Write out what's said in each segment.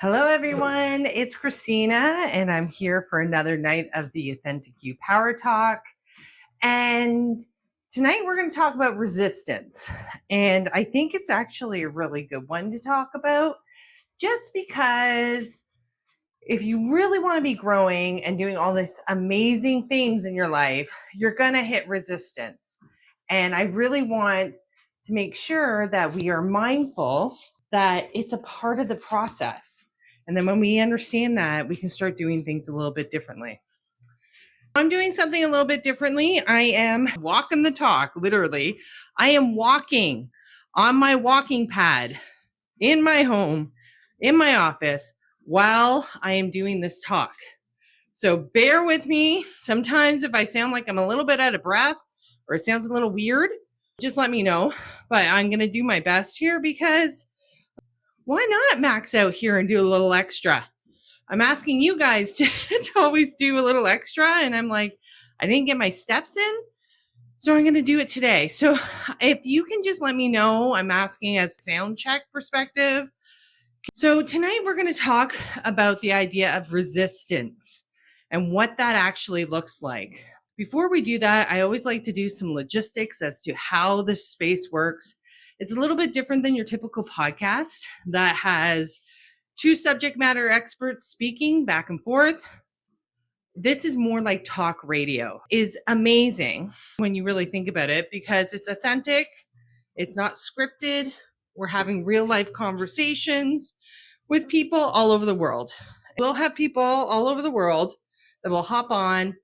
Hello, everyone. It's Kristina, and I'm here for another night of the Authentic You Power Talk. And tonight we're going to talk about resistance. And I think it's actually a really good one to talk about just because if you really want to be growing and doing all these amazing things in your life, you're going to hit resistance. And I really want to make sure that we are mindful that it's a part of the process. And then when we understand that, we can start doing things a little bit differently. I'm doing something a little bit differently. I am walking the talk, literally. I am walking on my walking pad in my home, in my office, while I am doing this talk. So bear with me. Sometimes if I sound like I'm a little bit out of breath or it sounds a little weird, just let me know. But I'm going to do my best here because why not max out here and do a little extra? I'm asking you guys to always do a little extra. And I'm like, I didn't get my steps in. So I'm going to do it today. So if you can just let me know, I'm asking as a sound check perspective. So tonight we're going to talk about the idea of resistance and what that actually looks like. Before we do that, I always like to do some logistics as to how this space works. It's a little bit different than your typical podcast that has two subject matter experts speaking back and forth. This is more like talk radio. Is amazing when you really think about it because it's authentic, it's not scripted. We're having real life conversations with people all over the world. We'll have people all over the world that will hop on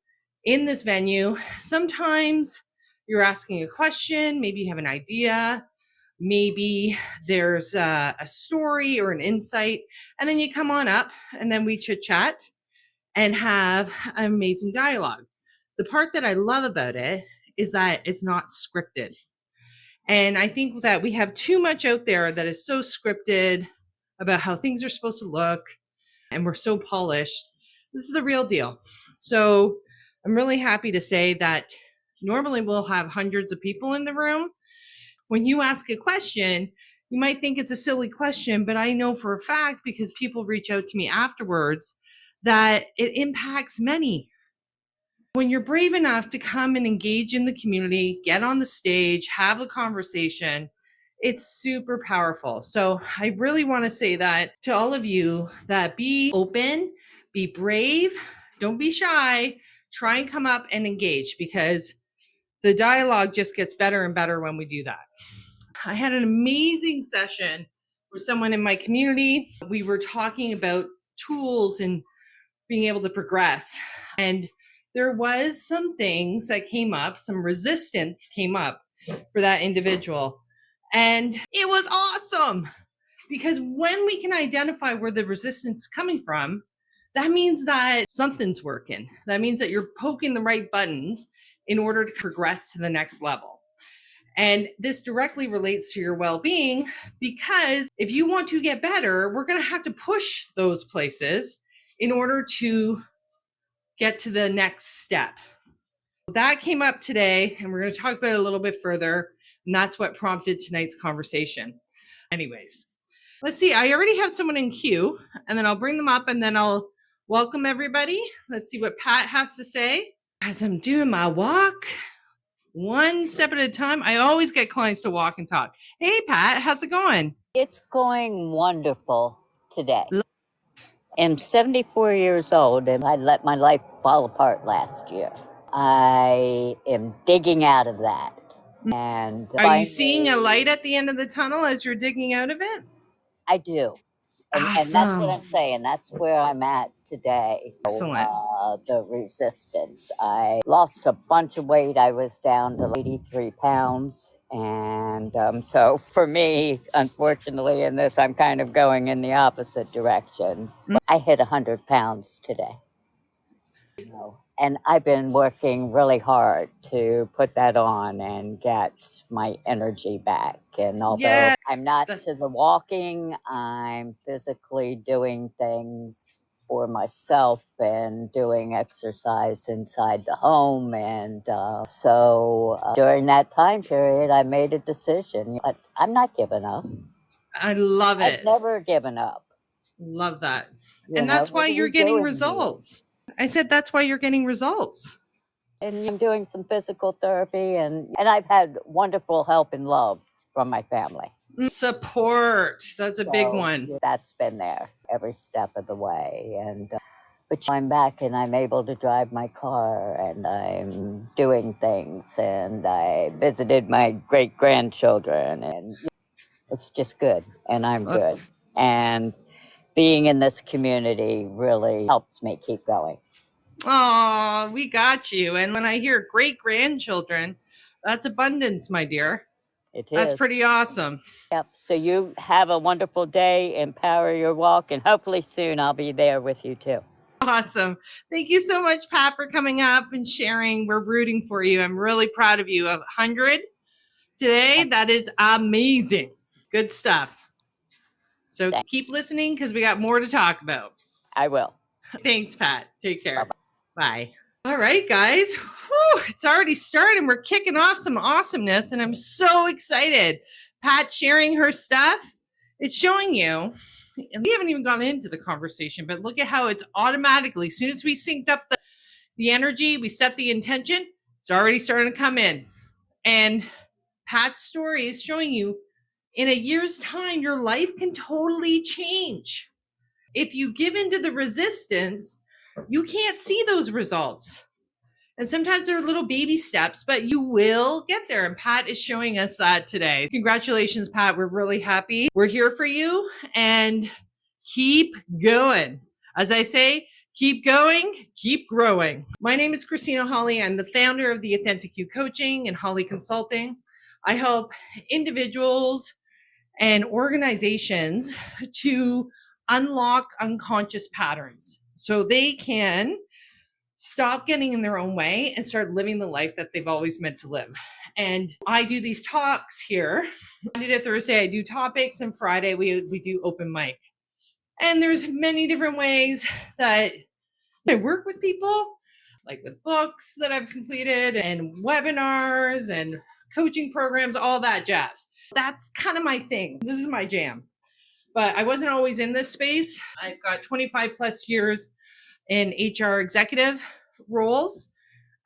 in this venue. Sometimes you're asking a question, maybe you have an idea, maybe there's a story or an insight, and then you come on up and then we chit chat and have an amazing dialogue. The part that I love about it is that it's not scripted. And I think that we have too much out there that is so scripted about how things are supposed to look, and we're so polished. This is the real deal. So I'm really happy to say that normally we'll have hundreds of people in the room. When you ask a question, you might think it's a silly question, but I know for a fact, because people reach out to me afterwards, that it impacts many. When you're brave enough to come and engage in the community, get on the stage, have a conversation, it's super powerful. So I really want to say that to all of you, that be open, be brave, don't be shy, try and come up and engage, because the dialogue just gets better and better when we do that. I had an amazing session with someone in my community. We were talking about tools and being able to progress. And there was some things that came up, some resistance came up for that individual. And it was awesome because when we can identify where the resistance is coming from, that means that something's working. That means that you're poking the right buttons in order to progress to the next level. And this directly relates to your well-being, because if you want to get better, we're going to have to push those places in order to get to the next step. That came up today, and we're going to talk about it a little bit further. And that's what prompted tonight's conversation. Anyways, let's see. I already have someone in queue, and then I'll bring them up and then I'll welcome everybody. Let's see what Pat has to say. As I'm doing my walk, one step at a time. I always get clients to walk and talk. Hey, Pat, how's it going? It's going wonderful today. I'm 74 years old and I let my life fall apart last year. I am digging out of that. And are you seeing a light at the end of the tunnel as you're digging out of it? I do. And that's what I'm saying. That's where I'm at today. Excellent. The resistance. I lost a bunch of weight. I was down to 83 pounds. And so for me, unfortunately, in this, I'm kind of going in the opposite direction. I hit 100 pounds today. And I've been working really hard to put that on and get my energy back. And although I'm not to the walking, I'm physically doing things for myself and doing exercise inside the home. And so during that time period, I made a decision. I'm not giving up. I love it. I've never given up. Love that. You And know, that's what why are you're we getting doing here? results. I said that's why you're getting results. And I'm doing some physical therapy, and I've had wonderful help and love from my family. Support. That's a big So one. that's been there every step of the way. And but I'm back and I'm able to drive my car and I'm doing things and I visited my great grandchildren and it's just good and I'm good. And being in this community really helps me keep going. Oh, we got you. And when I hear great grandchildren, that's abundance, my dear. It That's is. pretty awesome. Yep. So you have a wonderful day, empower your walk, and hopefully soon I'll be there with you too. Awesome. Thank you so much, Pat, for coming up and sharing. We're rooting for you. I'm really proud of you. 100 today. That is amazing. Good stuff. So Thanks. keep listening because we got more to talk about. I will. Thanks, Pat. Take care. Bye-bye. Bye. All right, guys. Whew, it's already started. We're kicking off some awesomeness, and I'm so excited. Pat sharing her stuff. It's showing you, and we haven't even gone into the conversation, but look at how it's automatically, as soon as we synced up the energy, we set the intention, it's already starting to come in. And Pat's story is showing you in a year's time, your life can totally change. If you give into the resistance, you can't see those results. And sometimes they're little baby steps, but you will get there. And Pat is showing us that today. Congratulations, Pat. We're really happy. We're here for you and keep going. As I say, keep going, keep growing. My name is Kristina Holle. I'm the founder of the Authentic You Coaching and Holle Consulting. I help individuals and organizations to unlock unconscious patterns so they can stop getting in their own way and start living the life that they've always meant to live. And I do these talks here. Monday to Thursday, I do topics, and Friday we do open mic. And there's many different ways that I work with people, like with books that I've completed and webinars and coaching programs, all that jazz. That's kind of my thing. This is my jam. But I wasn't always in this space. I've got 25 plus years in HR executive roles.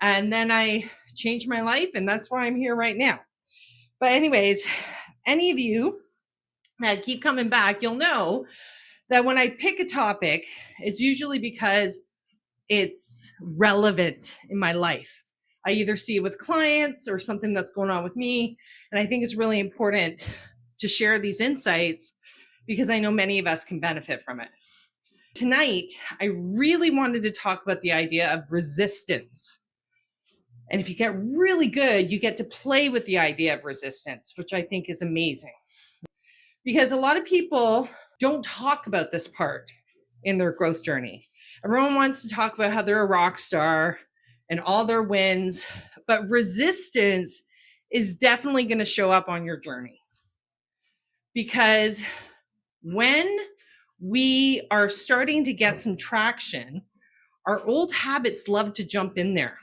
And then I changed my life, and that's why I'm here right now. But, anyways, any of you that keep coming back, you'll know that when I pick a topic, it's usually because it's relevant in my life. I either see it with clients or something that's going on with me. And I think it's really important to share these insights because I know many of us can benefit from it. Tonight, I really wanted to talk about the idea of resistance. And if you get really good, you get to play with the idea of resistance, which I think is amazing. Because a lot of people don't talk about this part in their growth journey. Everyone wants to talk about how they're a rock star and all their wins, but resistance is definitely going to show up on your journey. Because when we are starting to get some traction, our old habits love to jump in there.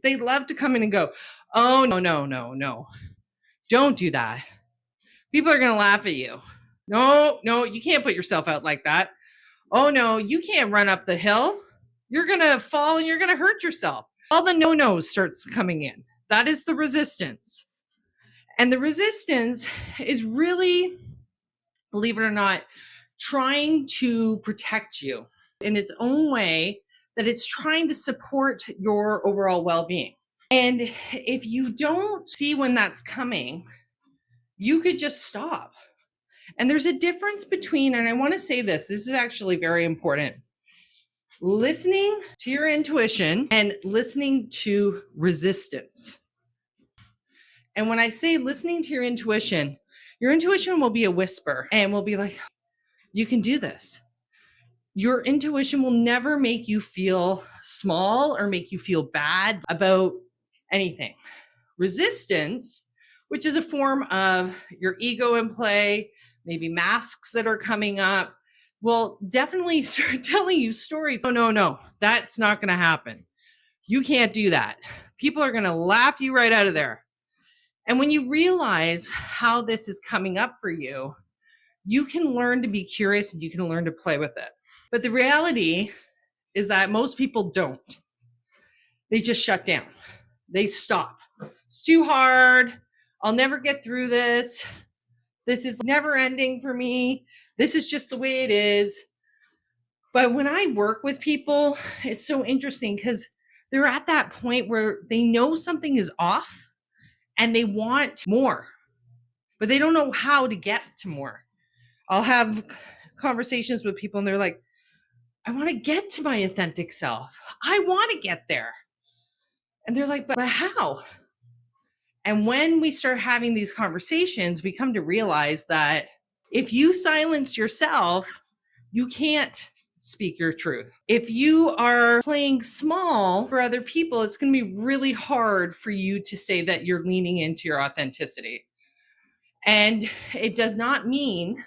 They love to come in and go, oh, no. Don't do that. People are going to laugh at you. No, you can't put yourself out like that. Oh, no, you can't run up the hill. You're going to fall and you're going to hurt yourself. All the no-nos starts coming in. That is the resistance. And the resistance is really, believe it or not, trying to protect you in its own way, that it's trying to support your overall well-being. And if you don't see when that's coming, you could just stop. And there's a difference between, and I want to say this is actually very important, listening to your intuition and listening to resistance. And when I say listening to your intuition will be a whisper and will be like, you can do this. Your intuition will never make you feel small or make you feel bad about anything. Resistance, which is a form of your ego in play, maybe masks that are coming up, will definitely start telling you stories. Oh, no, that's not going to happen. You can't do that. People are going to laugh you right out of there. And when you realize how this is coming up for you, You can learn to be curious and you can learn to play with it. But the reality is that most people don't. They just shut down. They stop. It's too hard. I'll never get through this. This is never ending for me. This is just the way it is. But when I work with people, it's so interesting because they're at that point where they know something is off and they want more, but they don't know how to get to more. I'll have conversations with people and they're like, I want to get to my authentic self. I want to get there. And they're like, but how? And when we start having these conversations, we come to realize that if you silence yourself, you can't speak your truth. If you are playing small for other people, it's going to be really hard for you to say that you're leaning into your authenticity. And it does not mean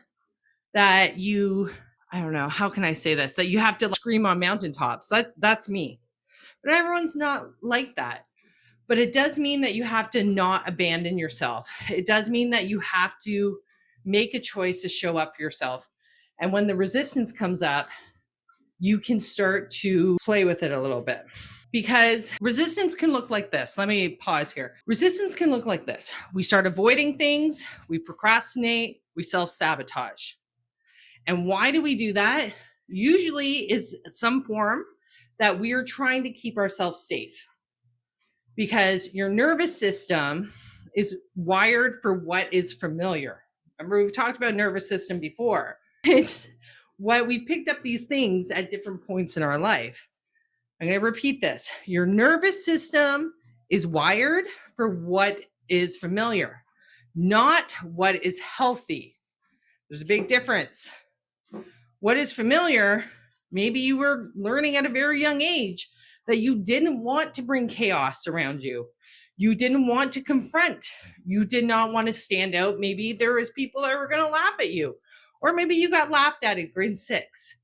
that you, I don't know, how can I say this? That you have to scream on mountaintops. That's me. But everyone's not like that. But it does mean that you have to not abandon yourself. It does mean that you have to make a choice to show up for yourself. And when the resistance comes up, you can start to play with it a little bit. Because resistance can look like this. Let me pause here. Resistance can look like this. We start avoiding things, we procrastinate, we self-sabotage. And why do we do that? Usually is some form that we are trying to keep ourselves safe. Because your nervous system is wired for what is familiar. Remember, we've talked about nervous system before. It's what we've picked up these things at different points in our life. I'm going to repeat this. Your nervous system is wired for what is familiar, not what is healthy. There's a big difference. What is familiar, maybe you were learning at a very young age that you didn't want to bring chaos around you. You didn't want to confront. You did not want to stand out. Maybe there was people that were going to laugh at you, or maybe you got laughed at in grade 6.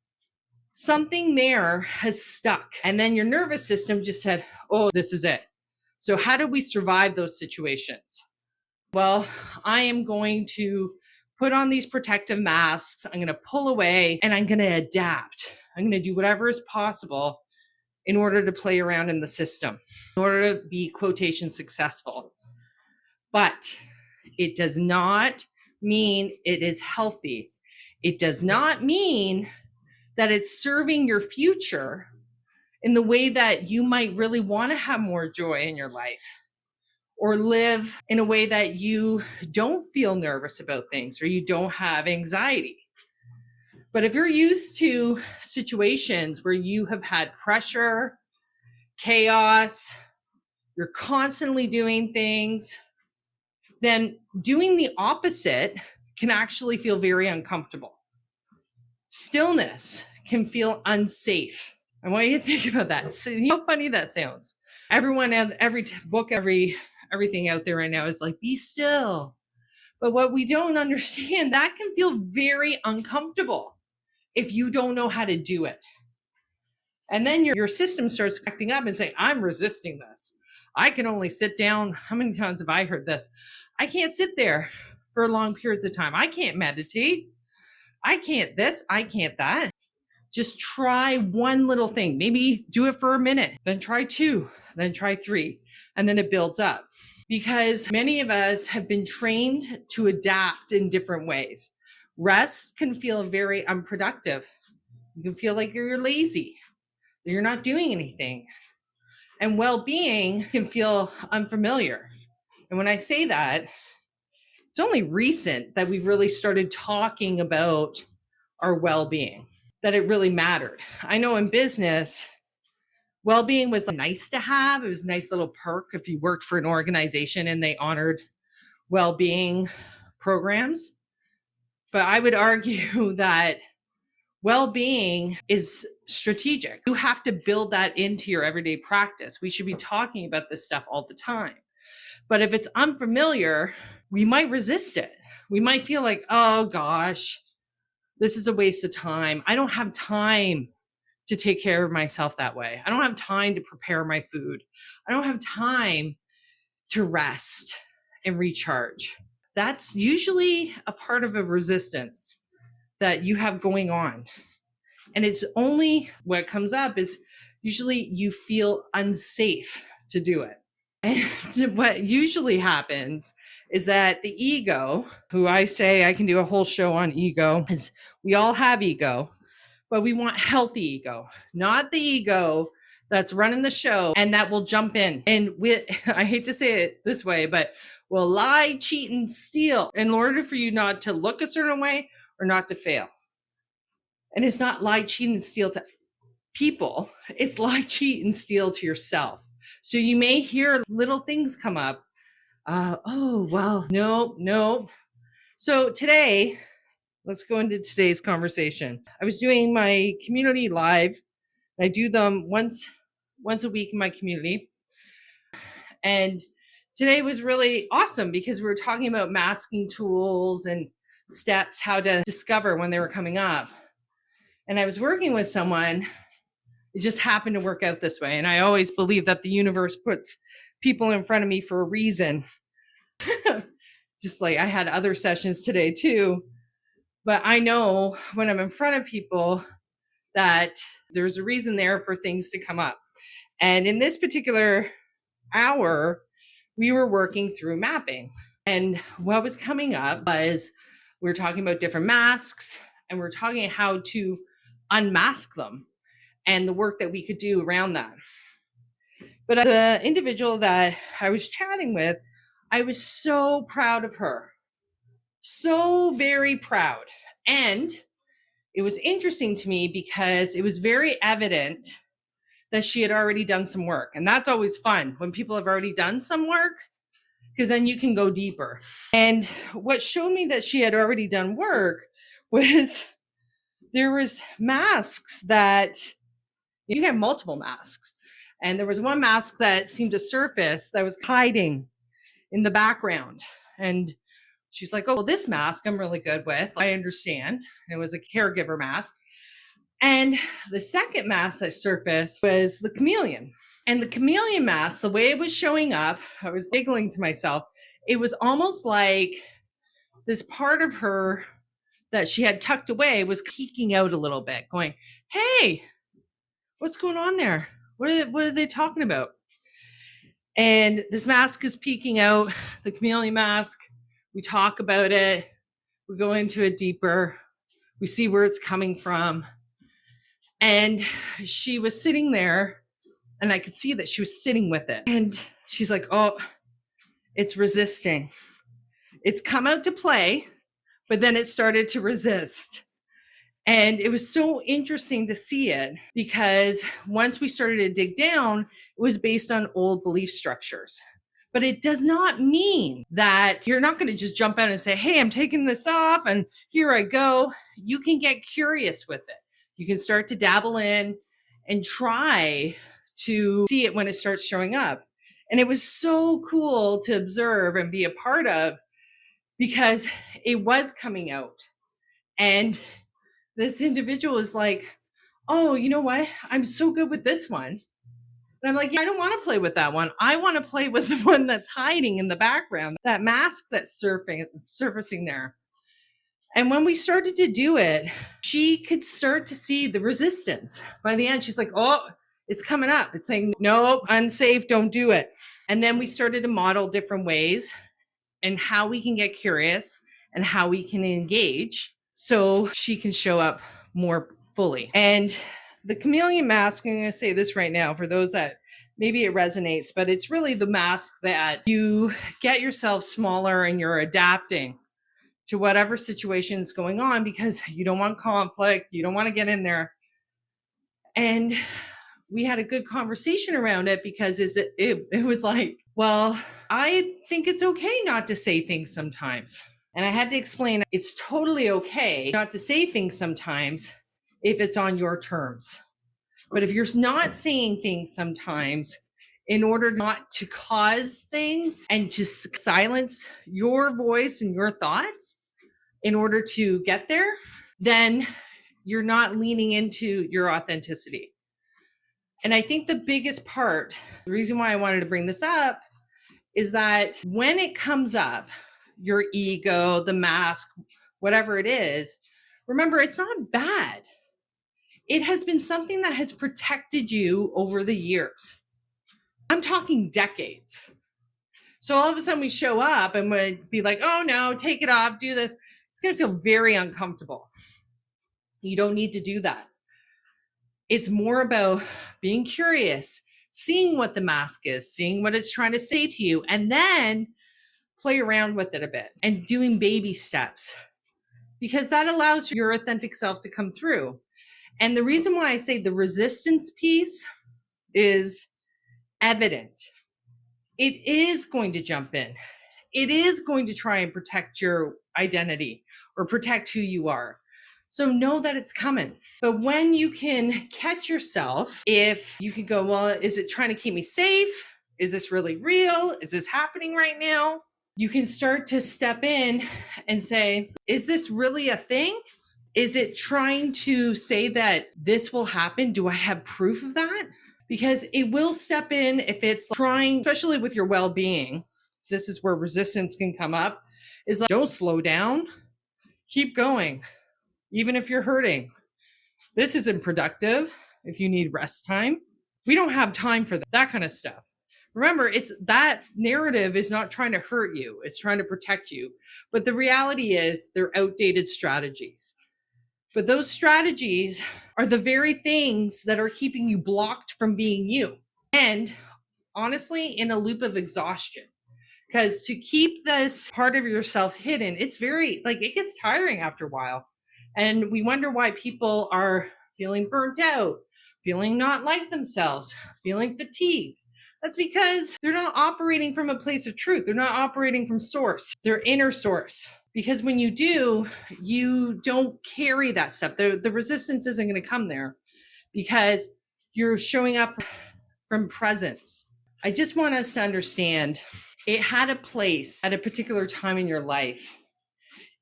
Something there has stuck. And then your nervous system just said, oh, this is it. So how do we survive those situations? Well, I am going to put on these protective masks. I'm going to pull away and I'm going to adapt. I'm going to do whatever is possible in order to play around in the system, in order to be quotation successful. But it does not mean it is healthy. It does not mean that it's serving your future in the way that you might really want to have more joy in your life, or live in a way that you don't feel nervous about things or you don't have anxiety. But if you're used to situations where you have had pressure, chaos, you're constantly doing things, then doing the opposite can actually feel very uncomfortable. Stillness can feel unsafe. I want you to think about that. So, you know how funny that sounds. Everyone, every book, everything out there right now is like, be still. But what we don't understand, that can feel very uncomfortable if you don't know how to do it. And then your system starts acting up and saying, I'm resisting this. I can only sit down. How many times have I heard this? I can't sit there for long periods of time. I can't meditate. I can't this. I can't that. Just try one little thing. Maybe do it for a minute, then try 2, then try 3, and then it builds up. Because many of us have been trained to adapt in different ways. Rest can feel very unproductive. You can feel like you're lazy, you're not doing anything. And well-being can feel unfamiliar. And when I say that, it's only recent that we've really started talking about our well-being, that it really mattered. I know in business, well-being was nice to have. It was a nice little perk if you worked for an organization and they honored well-being programs. But I would argue that well-being is strategic. You have to build that into your everyday practice. We should be talking about this stuff all the time. But if it's unfamiliar, we might resist it. We might feel like, oh gosh, this is a waste of time. I don't have time to take care of myself that way. I don't have time to prepare my food. I don't have time to rest and recharge. That's usually a part of a resistance. that you have going on. And it's only what comes up is usually you feel unsafe to do it. And what usually happens is that the ego, who I say I can do a whole show on ego, is we all have ego, but we want healthy ego, not the ego that's running the show and that will jump in. And I hate to say it this way, but will lie, cheat, and steal in order for you not to look a certain way or not to fail. And it's not lie, cheat, and steal to people. It's lie, cheat, and steal to yourself. So you may hear little things come up. Oh, well, nope. So today, let's go into today's conversation. I was doing my community live. I do them once a week in my community. And today was really awesome because we were talking about masking tools and steps, how to discover when they were coming up. And I was working with someone. It just happened to work out this way. And I always believe that the universe puts people in front of me for a reason. Just like I had other sessions today too. But I know when I'm in front of people that there's a reason there for things to come up. And in this particular hour, we were working through mapping. And what was coming up was we were talking about different masks and we're talking how to unmask them and the work that we could do around that. But the individual that I was chatting with, I was so proud of her. So very proud. And it was interesting to me because it was very evident that she had already done some work. And that's always fun when people have already done some work, because then you can go deeper. And what showed me that she had already done work was there was masks that you have multiple masks. And there was one mask that seemed to surface that was hiding in the background. And she's like, oh, well, this mask I'm really good with. I understand. It was a caregiver mask. And the second mask that surfaced was the chameleon. And the chameleon mask, the way it was showing up, I was giggling to myself. It was almost like this part of her that she had tucked away was peeking out a little bit, going, hey, what's going on there? What are they talking about? And this mask is peeking out, the chameleon mask. We talk about it. We go into it deeper. We see where it's coming from. And she was sitting there and I could see that she was sitting with it. And she's like, oh, it's resisting. It's come out to play, but then it started to resist. And it was so interesting to see it because once we started to dig down, it was based on old belief structures. But it does not mean that you're not going to just jump out and say, hey, I'm taking this off and here I go. You can get curious with it. You can start to dabble in and try to see it when it starts showing up. And it was so cool to observe and be a part of because it was coming out. And this individual is like, oh, you know what? I'm so good with this one. And I'm like, yeah, I don't want to play with that one. I want to play with the one that's hiding in the background, that mask that's surfacing there. And when we started to do it, she could start to see the resistance. By the end, she's like, oh, it's coming up. It's saying, nope, unsafe, don't do it. And then we started to model different ways and how we can get curious and how we can engage so she can show up more fully. And the chameleon mask, I'm going to say this right now for those that maybe it resonates, but it's really the mask that you get yourself smaller and you're adapting to whatever situation is going on because you don't want conflict, you don't want to get in there. And we had a good conversation around it because it was like, well, I think it's okay not to say things sometimes. And I had to explain it's totally okay not to say things sometimes if it's on your terms. But if you're not saying things sometimes in order not to cause things and to silence your voice and your thoughts in order to get there, then you're not leaning into your authenticity. And I think the biggest part, the reason why I wanted to bring this up is that when it comes up, your ego, the mask, whatever it is, remember, it's not bad. It has been something that has protected you over the years. I'm talking decades. So all of a sudden we show up and we'd be like, oh no, take it off, do this. It's going to feel very uncomfortable. You don't need to do that. It's more about being curious, seeing what the mask is, seeing what it's trying to say to you, and then play around with it a bit and doing baby steps, because that allows your authentic self to come through. And the reason why I say the resistance piece is evident. It is going to jump in. It is going to try and protect your identity or protect who you are. So know that it's coming. But when you can catch yourself, if you can go, well, is it trying to keep me safe? Is this really real? Is this happening right now? You can start to step in and say, is this really a thing? Is it trying to say that this will happen? Do I have proof of that? Because it will step in if it's trying, especially with your well-being. This is where resistance can come up, is like, don't slow down, keep going, even if you're hurting. This isn't productive if you need rest time. We don't have time for that kind of stuff. Remember, it's that narrative is not trying to hurt you, it's trying to protect you. But the reality is they're outdated strategies. But those strategies are the very things that are keeping you blocked from being you. And honestly, in a loop of exhaustion. Because to keep this part of yourself hidden, it's very, like, it gets tiring after a while. And we wonder why people are feeling burnt out, feeling not like themselves, feeling fatigued. That's because they're not operating from a place of truth. They're not operating from source, their inner source. Because when you do, you don't carry that stuff. The resistance isn't going to come there because you're showing up from presence. I just want us to understand it had a place at a particular time in your life.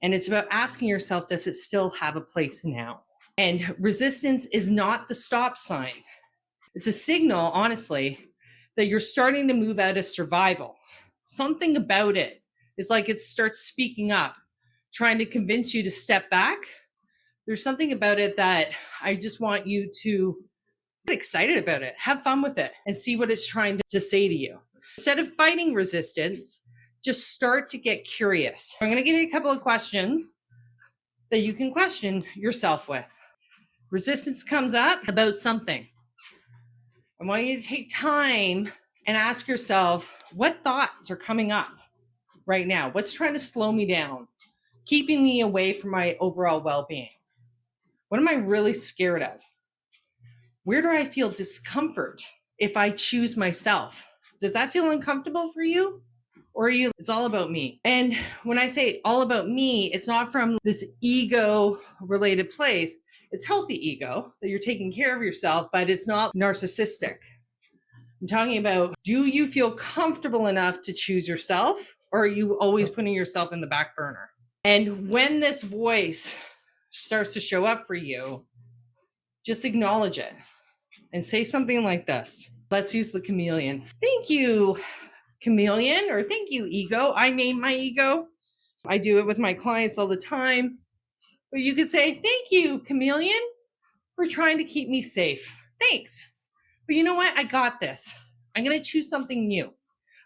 And it's about asking yourself, does it still have a place now? And resistance is not the stop sign. It's a signal, honestly, that you're starting to move out of survival. Something about it is like it starts speaking up, trying to convince you to step back. There's something about it that I just want you to get excited about it, have fun with it, and see what it's trying to say to you. Instead of fighting resistance, just start to get curious. I'm going to give you a couple of questions that you can question yourself with. Resistance comes up about something. I want you to take time and ask yourself, what thoughts are coming up right now? What's trying to slow me down, keeping me away from my overall well-being? What am I really scared of? Where do I feel discomfort if I choose myself? Does that feel uncomfortable for you? Or are you, it's all about me? And when I say all about me, it's not from this ego related place. It's healthy ego that you're taking care of yourself, but it's not narcissistic. I'm talking about, do you feel comfortable enough to choose yourself? Or are you always putting yourself in the back burner? And when this voice starts to show up for you, just acknowledge it and say something like this. Let's use the chameleon. Thank you, chameleon, or thank you, ego. I name my ego. I do it with my clients all the time. But you could say, thank you, chameleon, for trying to keep me safe. Thanks. But you know what? I got this. I'm going to choose something new.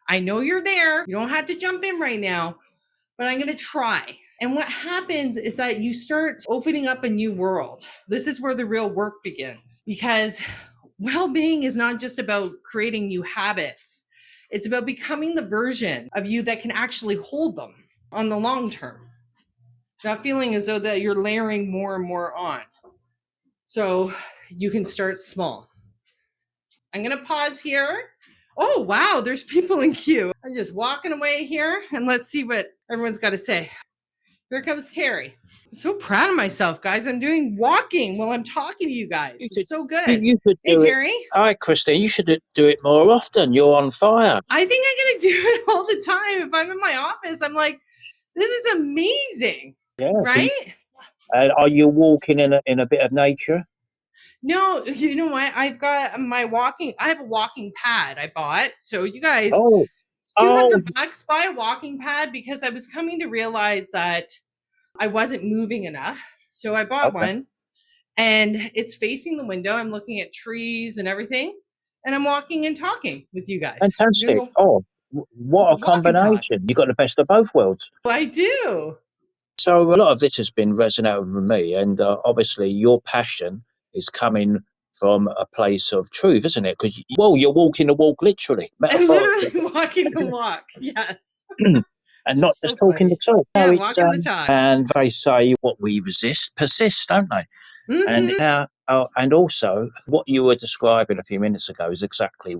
I know you're there. You don't have to jump in right now, but I'm going to try. And what happens is that you start opening up a new world. This is where the real work begins, because well-being is not just about creating new habits. It's about becoming the version of you that can actually hold them on the long term. Not feeling as though that you're layering more and more on. So you can start small. I'm going to pause here. Oh, wow, there's people in queue. I'm just walking away here, and let's see what everyone's got to say. Here comes Terry. I'm so proud of myself, guys. I'm doing walking while I'm talking to you guys. It's so good. You should Hey, do it. Terry. Hi, Christine. You should do it more often. You're on fire. I think I'm going to do it all the time. If I'm in my office, I'm like, this is amazing. Yeah. Right? Are you walking in a bit of nature? No, you know what? I've got my walking, I have a walking pad I bought. So you guys, Oh, it's $200 buy a walking pad, because I was coming to realize that I wasn't moving enough. So I bought Okay. one and it's facing the window. I'm looking at trees and everything. And I'm walking and talking with you guys. We're Fantastic. doing Oh, what a a walk and talk. combination. You got the best of both worlds. I do. So a lot of this has been resonating with me, and obviously your passion is coming from a place of truth, isn't it? Because well, you're walking the walk literally, I'm metaphorically, literally walking the walk. Yes. and not So just talking the funny. talk. No, Yeah, it's walking the talk. and they say what we resist persists, don't they? And Mm-hmm. and also what you were describing a few minutes ago is exactly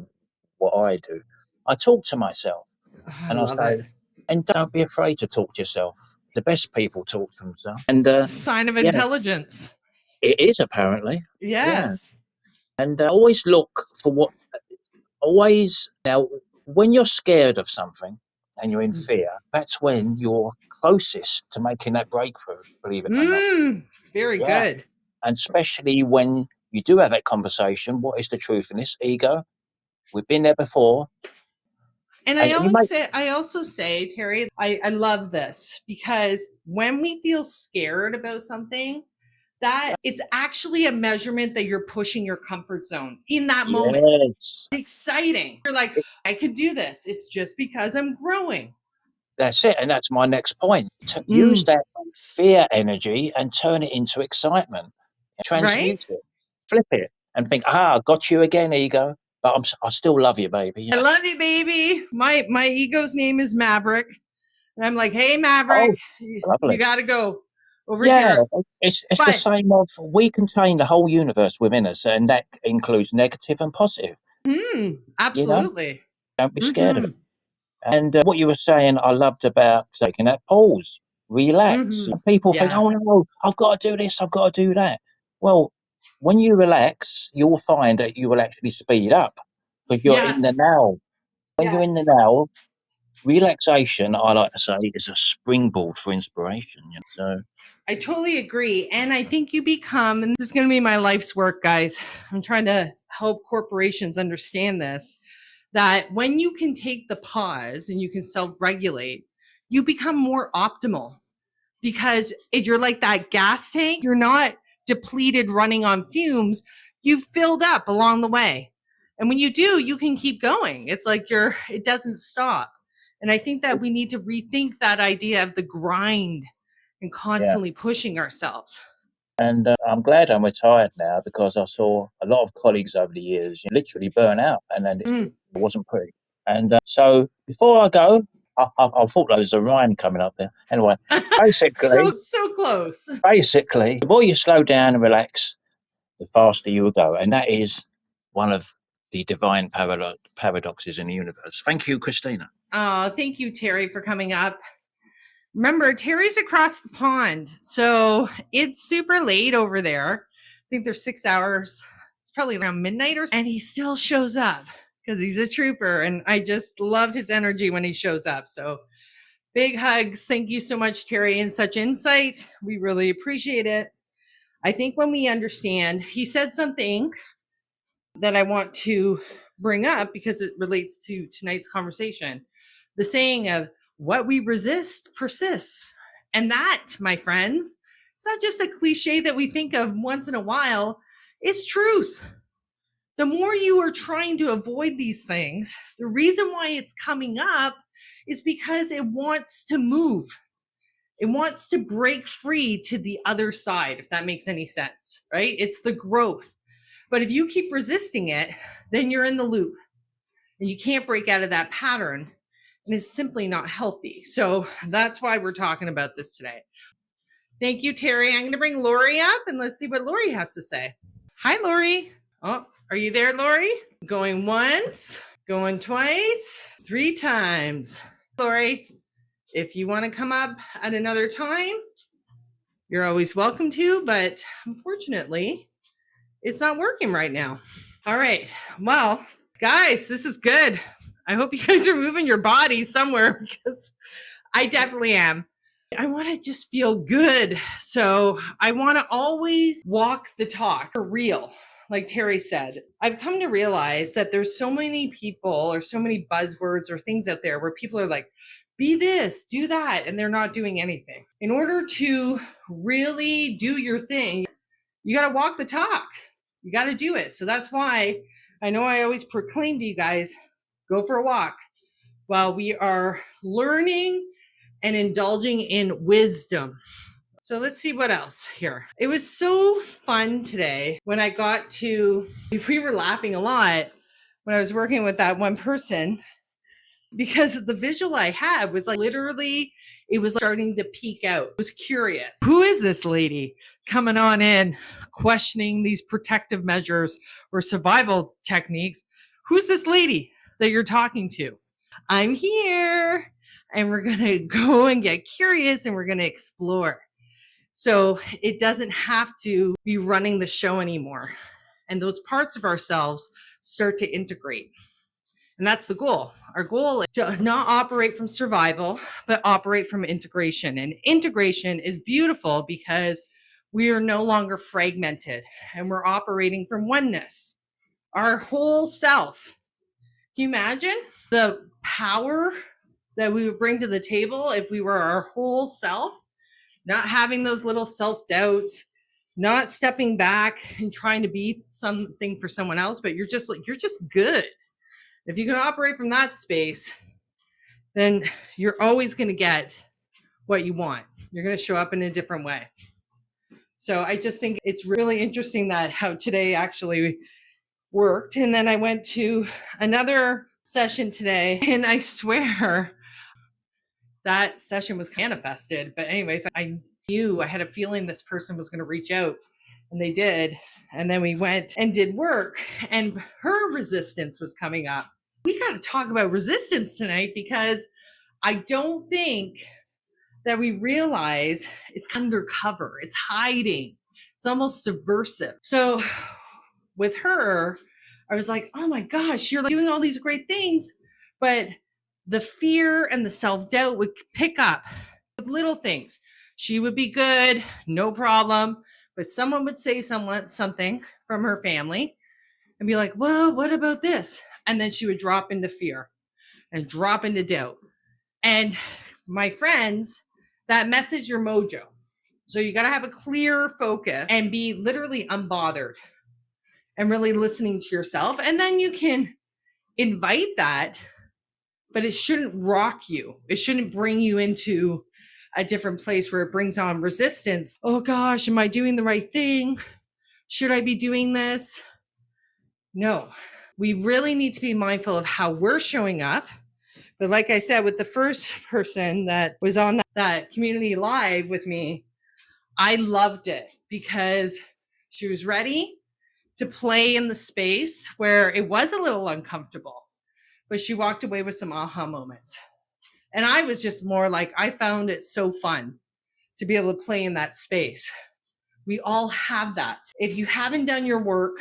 what I do. I talk to myself, I and I love it. say, and don't be afraid to talk to yourself. The best people talk to themselves, and A sign of yeah, intelligence. it is apparently, yeah. Yes. And always look for what. Always now, when you're scared of something and you're in fear, that's when you're closest to making that breakthrough. Believe it or not, Very yeah. good. And especially when you do have that conversation, what is the truth in this ego? We've been there before, And and you might, I also say, Terry, I love this because when we feel scared about something, that it's actually a measurement that you're pushing your comfort zone in that moment. yes, It's exciting. You're like, I could do this. It's just because I'm growing. that's it. And that's my next point. Use Mm, that fear energy and turn it into excitement. Transmute right? it, flip it, and think, got you again, ego. But I still love you, baby. I Yeah. love you, baby. My ego's name is Maverick. And I'm like, hey, Maverick, Oh, you lovely. got to go over Yeah, here. it's the But same of we contain the whole universe within us, and that includes negative and positive. You know, absolutely. don't be scared of Mm-hmm. it. And what you were saying, I loved about taking that pause, relax. Mm-hmm. People think, Yeah. oh no, I've got to do this, I've got to do that. Well, when you relax, you'll find that you will actually speed up because you're in the Yes. now. When you're in the Yes. now, relaxation, I like to say, is a springboard for inspiration. So I totally agree. And I think you become, and this is going to be my life's work, guys. I'm trying to help corporations understand this, that when you can take the pause and you can self regulate, you become more optimal because you're like that gas tank. You're not depleted running on fumes. You've filled up along the way. And when you do, you can keep going. It's like it doesn't stop. And I think that we need to rethink that idea of the grind and yeah. constantly pushing ourselves. And I'm glad I'm retired now because I saw a lot of colleagues over the years literally burn out, and then it Mm. wasn't pretty. And so before I go, I thought there was a rhyme coming up there. Anyway, basically, So close. the more you slow down and relax, the faster you will go, and that is one of the divine paradoxes in the universe. Thank you, Christina. Oh, thank you, Terry, for coming up. Remember, Terry's across the pond, so it's super late over there. I think there's 6 hours. It's probably around midnight and he still shows up because he's a trooper, and I just love his energy when he shows up. So big hugs. Thank you so much, Terry, and such insight. We really appreciate it. I think when we understand, he said something that I want to bring up because it relates to tonight's conversation. The saying of what we resist persists. And that, my friends, it's not just a cliche that we think of once in a while, it's truth. The more you are trying to avoid these things, the reason why it's coming up is because it wants to move. It wants to break free to the other side, if that makes any sense, right? It's the growth. But if you keep resisting it, then you're in the loop and you can't break out of that pattern. And it's simply not healthy. So that's why we're talking about this today. Thank you, Terry. I'm going to bring Lori up and let's see what Lori has to say. Hi, Lori. Oh, are you there, Lori? Going once, going twice, 3 times. Lori, if you want to come up at another time, you're always welcome to, but unfortunately, it's not working right now. All right. Well, guys, this is good. I hope you guys are moving your bodies somewhere because I definitely am. I want to just feel good. So I want to always walk the talk for real. Like Terry said, I've come to realize that there's so many people or so many buzzwords or things out there where people are like, be this, do that, and they're not doing anything. In order to really do your thing, you got to walk the talk. You got to do it. So that's why I know I always proclaim to you guys, go for a walk while we are learning and indulging in wisdom. So let's see what else here. It was so fun today when I got to, we were laughing a lot when I was working with that one person, because the visual I had was like literally, it was starting to peek out. I was curious. Who is this lady coming on in, questioning these protective measures or survival techniques? Who's this lady that you're talking to? I'm here, and we're going to go and get curious, and we're going to explore. So it doesn't have to be running the show anymore. And those parts of ourselves start to integrate. And that's the goal. Our goal is to not operate from survival, but operate from integration. And integration is beautiful because we are no longer fragmented and we're operating from oneness, our whole self. Can you imagine the power that we would bring to the table if we were our whole self? Not having those little self-doubts, not stepping back and trying to be something for someone else, but you're just good. If you can operate from that space, then you're always going to get what you want. You're going to show up in a different way. So I just think it's really interesting that how today actually worked. And then I went to another session today, and I swear that session was manifested. But anyways, I had a feeling this person was going to reach out, and they did. And then we went and did work, and her resistance was coming up. We got to talk about resistance tonight, because I don't think that we realize it's undercover, it's hiding, it's almost subversive. So with her, I was like, oh my gosh, you're like doing all these great things, but the fear and the self-doubt would pick up with little things. She would be good, no problem, but someone would say something from her family and be like, well, what about this? And then she would drop into fear and drop into doubt. And my friends, that message your mojo. So you got to have a clear focus and be literally unbothered and really listening to yourself. And then you can invite that, but it shouldn't rock you. It shouldn't bring you into a different place where it brings on resistance. Oh gosh, am I doing the right thing? Should I be doing this? No, we really need to be mindful of how we're showing up. But like I said, with the first person that was on that community live with me, I loved it because she was ready to play in the space where it was a little uncomfortable, but she walked away with some aha moments. And I was just more like, I found it so fun to be able to play in that space. We all have that. If you haven't done your work,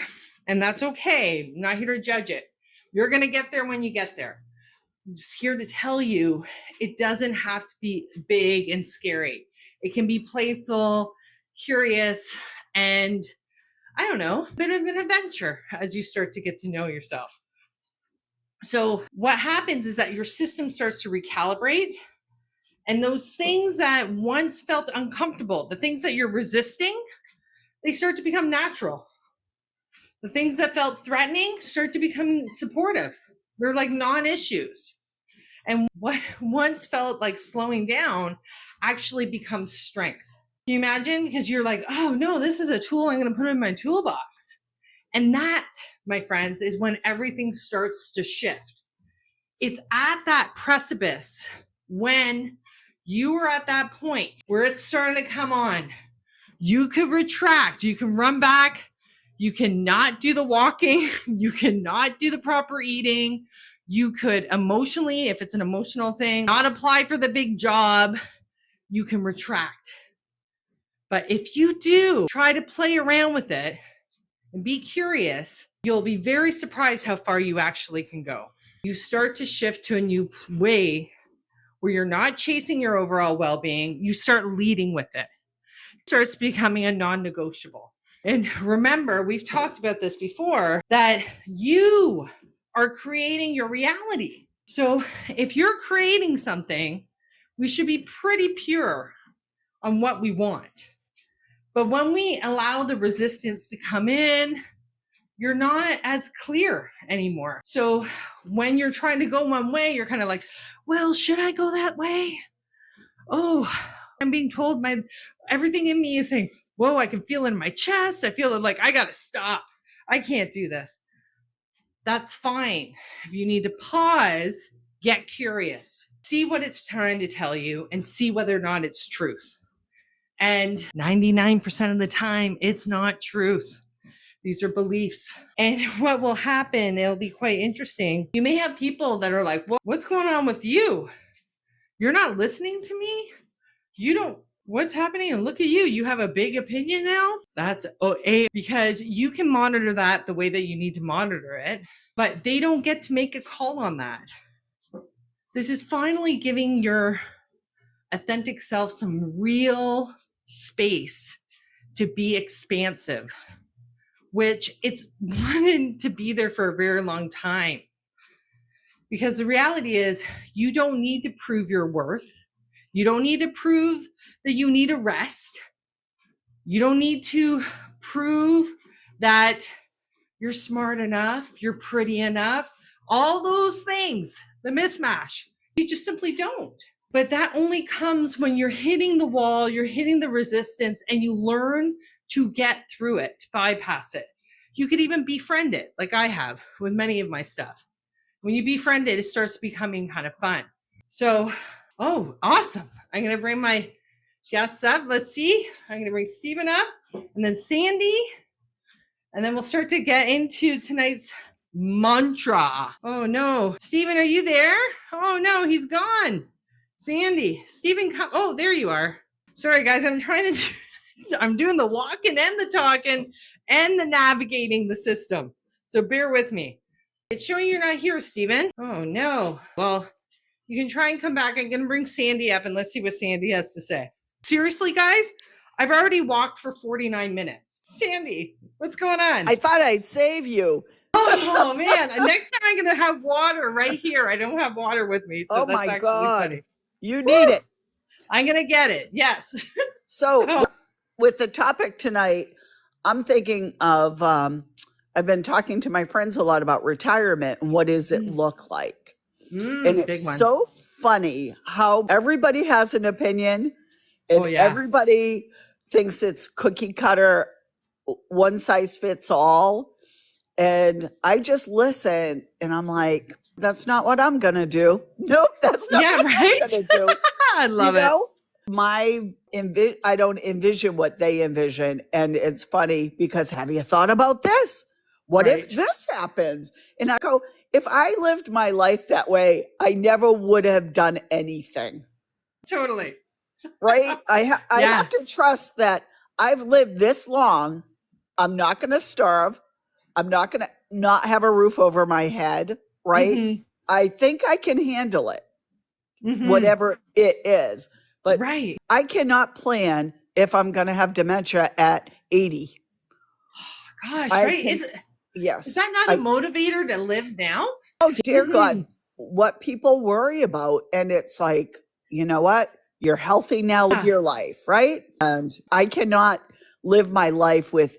and that's okay, I'm not here to judge it. You're going to get there when you get there. I'm just here to tell you, it doesn't have to be big and scary. It can be playful, curious, and I don't know, a bit of an adventure as you start to get to know yourself. So what happens is that your system starts to recalibrate, and those things that once felt uncomfortable, the things that you're resisting, they start to become natural. The things that felt threatening start to become supportive. They're like non-issues. And what once felt like slowing down actually becomes strength. Can you imagine? Because you're like, oh no, this is a tool I'm going to put in my toolbox. And that, my friends, is when everything starts to shift. It's at that precipice when you are at that point where it's starting to come on. You could retract, you can run back, you cannot do the walking, you cannot do the proper eating. You could emotionally, if it's an emotional thing, not apply for the big job, you can retract. But if you do try to play around with it and be curious, you'll be very surprised how far you actually can go. You start to shift to a new way where you're not chasing your overall well-being, you start leading with it. It starts becoming a non-negotiable. And remember, we've talked about this before, that you are creating your reality. So if you're creating something we should be pretty pure on what we want. But when we allow the resistance to come in, you're not as clear anymore. So when you're trying to go one way, you're kind of like, well, should I go that way? Oh, I'm being told everything in me is saying, whoa, I can feel it in my chest. I feel it like I got to stop. I can't do this. That's fine. If you need to pause, get curious, see what it's trying to tell you and see whether or not it's truth. And 99% of the time, it's not truth. These are beliefs. And what will happen, it'll be quite interesting. You may have people that are like, well, what's going on with you? You're not listening to me? What's happening? And look at you. You have a big opinion now? That's because you can monitor that the way that you need to monitor it, but they don't get to make a call on that. This is finally giving your authentic self some real space to be expansive, which it's wanted to be there for a very long time. Because the reality is, you don't need to prove your worth. You don't need to prove that you need a rest. You don't need to prove that you're smart enough, you're pretty enough, all those things, the mismatch. You just simply don't. But that only comes when you're hitting the wall, you're hitting the resistance, and you learn to get through it, to bypass it. You could even befriend it, like I have with many of my stuff. When you befriend it, it starts becoming kind of fun. So, oh, awesome. I'm going to bring my guests up. Let's see. I'm going to bring Stephen up and then Sandy. And then we'll start to get into tonight's mantra. Oh, no. Stephen, are you there? Oh, no, he's gone. Sandy, Stephen, oh, there you are. Sorry, guys. I'm doing the walking and the talking and the navigating the system. So bear with me. It's showing you're not here, Stephen. Oh, no. Well, you can try and come back. I'm going to bring Sandy up and let's see what Sandy has to say. Seriously, guys, I've already walked for 49 minutes. Sandy, what's going on? I thought I'd save you. Oh, man. Next time I'm going to have water right here. I don't have water with me. So that's my actually God. funny. You need it. I'm going to get it. Yes. So with the topic tonight, I'm thinking of, I've been talking to my friends a lot about retirement and what does it look like? And it's so funny how everybody has an opinion and everybody thinks it's cookie cutter, one size fits all. And I just listen and I'm like, that's not what I'm going to do. Nope, that's not what I'm going to do. I love it. I don't envision what they envision. And it's funny because have you thought about this? What if this happens? And I go, if I lived my life that way, I never would have done anything. Totally. Right? I have to trust that I've lived this long. I'm not going to starve. I'm not going to not have a roof over my head. Right? Mm-hmm. I think I can handle it, whatever it is. But I cannot plan if I'm going to have dementia at 80. Oh, gosh, yes. Is that not a motivator to live now? Oh, dear God. What people worry about. And it's like, you know what? You're healthy now with your life, right? And I cannot live my life with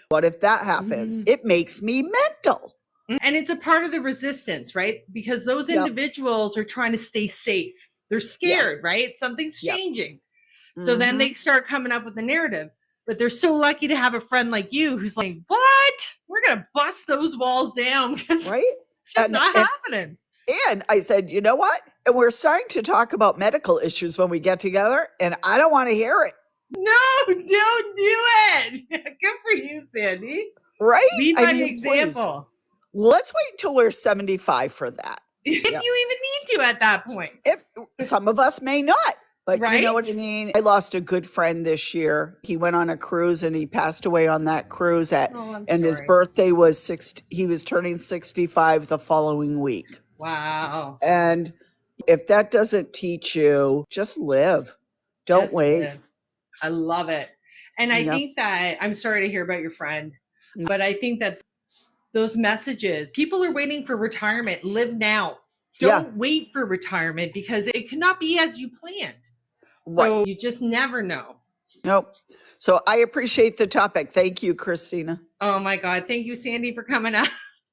what if that happens? It makes me mental. And it's a part of the resistance, right? Because those individuals are trying to stay safe. They're scared, right? Something's changing. So then they start coming up with the narrative. But they're so lucky to have a friend like you who's like, what? We're going to bust those walls down because it's just not happening. And I said, you know what? And we're starting to talk about medical issues when we get together, and I don't want to hear it. No, don't do it. Good for you, Sandy. Right? Lead by example. Please. Let's wait till we're 75 for that. If you even need to at that point. If some of us may not. But you know what I mean? I lost a good friend this year. He went on a cruise and he passed away on that cruise his birthday was he was turning 65 the following week. Wow. And if that doesn't teach you, just live. Don't wait. Live. I love it. And I think that, I'm sorry to hear about your friend, but I think that those messages, people are waiting for retirement, live now. Don't wait for retirement because it cannot be as you planned. So you just never know. Nope. So I appreciate the topic. Thank you, Kristina. Oh my God. Thank you, Sandy, for coming up.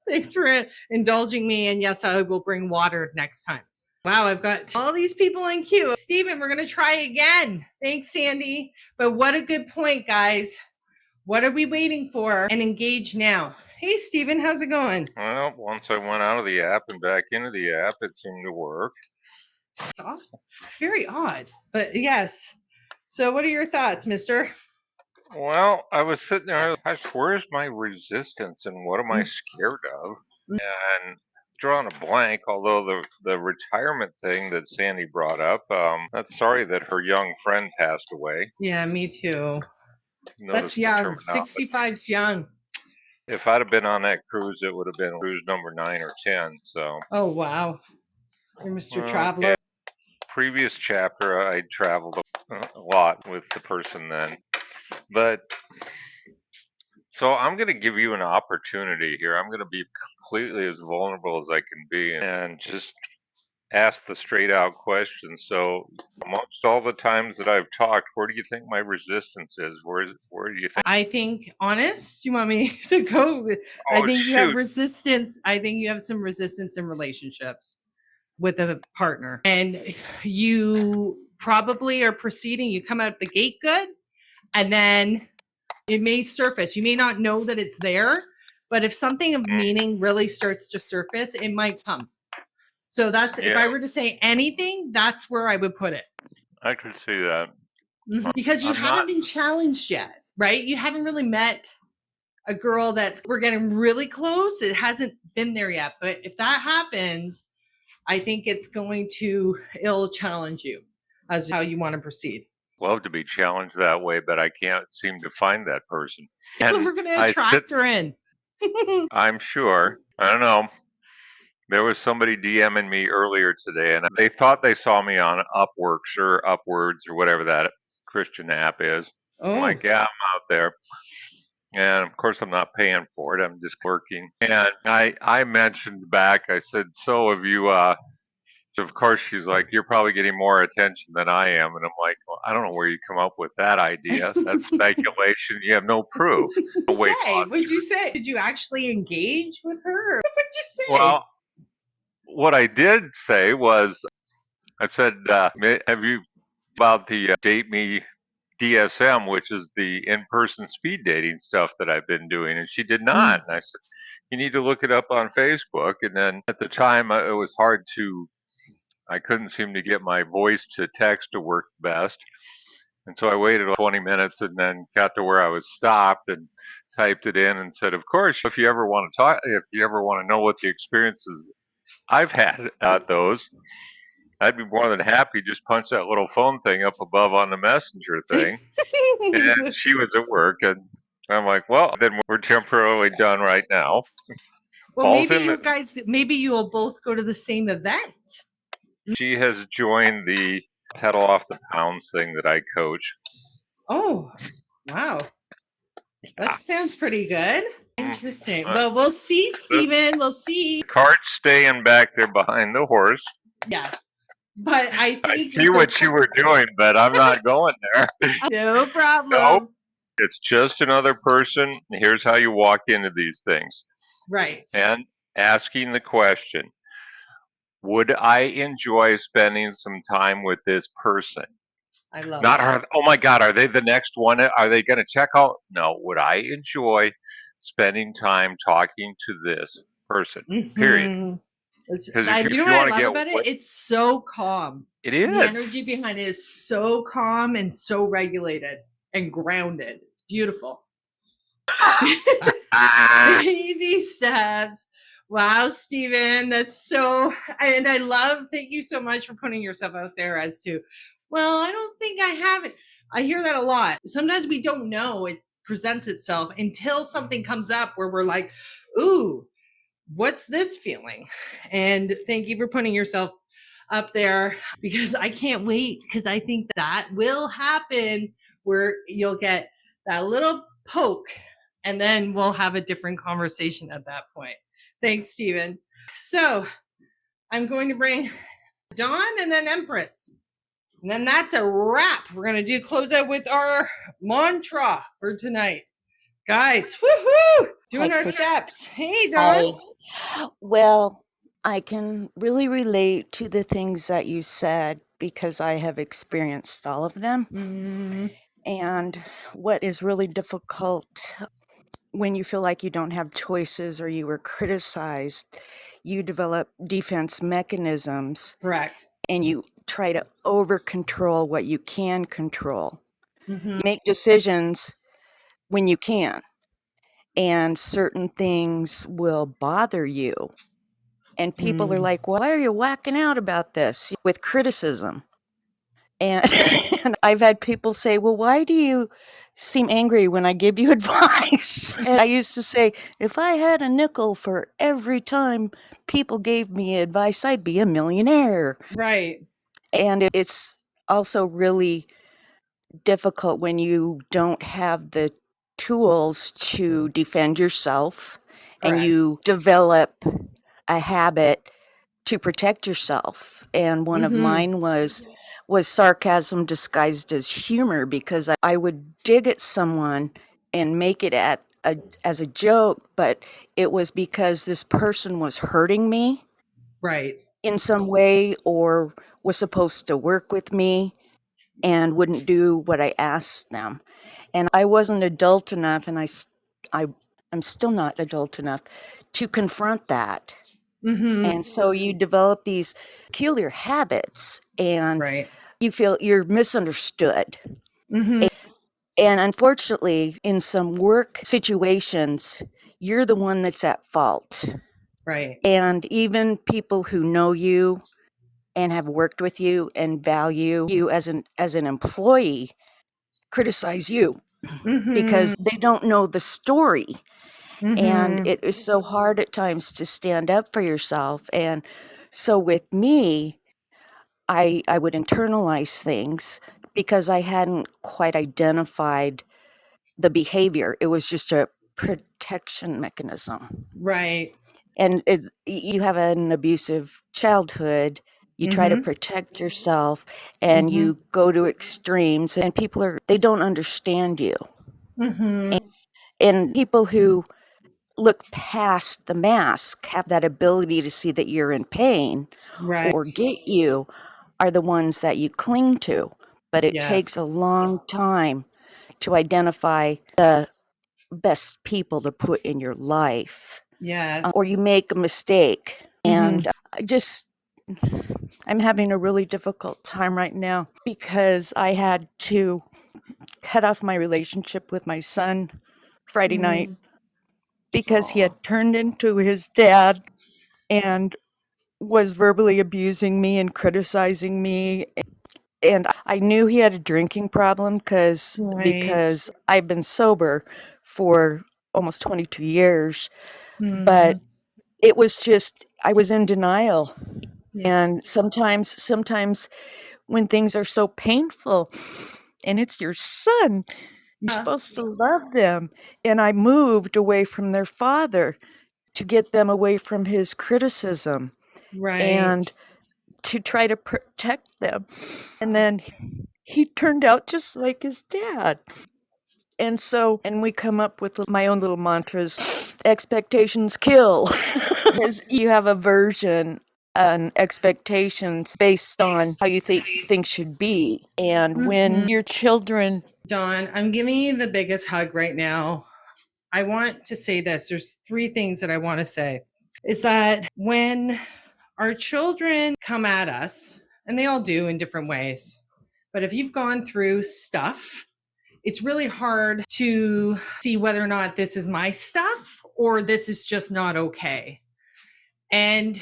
Thanks for indulging me. And yes, I will bring water next time. Wow, I've got all these people in queue. Stephen, we're going to try again. Thanks, Sandy. But what a good point, guys. What are we waiting for? And engage now. Hey, Stephen, how's it going? Well, once I went out of the app and back into the app, it seemed to work. It's very odd, but yes. So what are your thoughts, mister? Well, I was sitting there, gosh, where's my resistance and what am I scared of? And drawing a blank, although the retirement thing that Sandy brought up, that's sorry that her young friend passed away. Yeah, me too. That's young. 65's young. If I'd have been on that cruise, it would have been cruise number 9 or 10. So. Oh, wow. You're Mr. Traveler. Yeah. Previous chapter, I traveled a lot with the person then. But so I'm going to give you an opportunity here. I'm going to be completely as vulnerable as I can be and just ask the straight out question. So amongst all the times that I've talked, where do you think my resistance is? Where do you think? I think, honest, you want me to go? I think you have resistance. I think you have some resistance in relationships with a partner. And you probably are proceeding. You come out the gate good. And then it may surface. You may not know that it's there. But if something of meaning really starts to surface, it might come. So that's, if I were to say anything, that's where I would put it. I could see that. Because you haven't been challenged yet, right? You haven't really met a girl we're getting really close. It hasn't been there yet. But if that happens, I think it'll challenge you as to how you want to proceed. Love to be challenged that way, but I can't seem to find that person. And we're going to attract her in. I'm sure. I don't know. There was somebody DMing me earlier today, and they thought they saw me on Upworks or Upwards or whatever that Christian app is. I'm like, yeah, I'm out there. And of course, I'm not paying for it. I'm just working. And I mentioned back, I said, so have you, of course, she's like, you're probably getting more attention than I am. And I'm like, well, I don't know where you come up with that idea. That's speculation. You have no proof. What'd you say? Did you actually engage with her? What'd you say? Well, what I did say was, I said, have you about the Date Me DSM, which is the in-person speed dating stuff that I've been doing? And she did not. And I said, you need to look it up on Facebook. And then at the time, it was hard I couldn't seem to get my voice to text to work best. And so I waited 20 minutes and then got to where I was stopped and typed it in and said, of course, if you ever want to know what the experiences I've had at those, I'd be more than happy. Just punch that little phone thing up above on the messenger thing. And she was at work, and I'm like, well, then we're temporarily done right now. Well, maybe you'll both go to the same event. She has joined the pedal off the pounds thing that I coach. Oh, wow. That sounds pretty good. Interesting. Well, we'll see, Stephen. We'll see. The cart's staying back there behind the horse. Yes. But I think I see what you were doing, but I'm not going there. No problem. Nope. It's just another person. Here's how you walk into these things. Right. And asking the question, would I enjoy spending some time with this person? I love Not that. her. Oh my God, are they the next one? Are they going to check out? No. Would I enjoy spending time talking to this person? Period. You know what I love about it? It's so calm. It is. The energy behind it is so calm and so regulated and grounded. It's beautiful. Baby steps. Wow, Stephen, that's so, and thank you so much for putting yourself out there as to, well, I don't think I have it. I hear that a lot. Sometimes we don't know it presents itself until something comes up where we're like, ooh, what's this feeling? And thank you for putting yourself up there, because I can't wait, because I think that will happen where you'll get that little poke and then we'll have a different conversation at that point. Thanks, Stephen. So I'm going to bring Dawn and then Empress. And then that's a wrap. We're going to close out with our mantra for tonight. Guys, woohoo! Doing Hi, our Chris. steps. Hey, Dawn. Hi. Well, I can really relate to the things that you said because I have experienced all of them. And what is really difficult when you feel like you don't have choices or you were criticized, you develop defense mechanisms Correct. and you try to over control what you can control. You make decisions when you can, and certain things will bother you. And people are like, why are you whacking out about this with criticism? And, and I've had people say, well, why do you seem angry when I give you advice? And I used to say, if I had a nickel for every time people gave me advice, I'd be a millionaire. Right. And it's also really difficult when you don't have the tools to defend yourself. Correct. And you develop a habit to protect yourself. And one of mine was sarcasm disguised as humor, because I would dig at someone and make it as a joke, but it was because this person was hurting me Right. in some way or was supposed to work with me and wouldn't do what I asked them. And I wasn't adult enough, and I'm still not adult enough to confront that. And so you develop these peculiar habits, and Right. you feel you're misunderstood. And unfortunately, in some work situations, you're the one that's at fault. Right. And even people who know you and have worked with you and value you as an employee criticize you because they don't know the story. And it is so hard at times to stand up for yourself. And so with me, I would internalize things because I hadn't quite identified the behavior. It was just a protection mechanism. Right. And you have an abusive childhood, you try to protect yourself, and you go to extremes, and people they don't understand you. And people who look past the mask have that ability to see that you're in pain Right. or get you are the ones that you cling to. But it takes a long time to identify the best people to put in your life. Yes. Or you make a mistake. And I'm having a really difficult time right now because I had to cut off my relationship with my son Friday night because he had turned into his dad and was verbally abusing me and criticizing me. And I knew he had a drinking problem because I've been sober for almost 22 years. But it was just, I was in denial. And sometimes when things are so painful and it's your son, you're supposed to love them. And I moved away from their father to get them away from his criticism. Right. And to try to protect them. And then he turned out just like his dad. And so, and we come up with my own little mantras, expectations kill. Because you have a version and expectations based on how you think things should be. And when your children... Dawn, I'm giving you the biggest hug right now. I want to say this. There's 3 things that I want to say. Is that when our children come at us, and they all do in different ways, but if you've gone through stuff, it's really hard to see whether or not this is my stuff or this is just not okay. And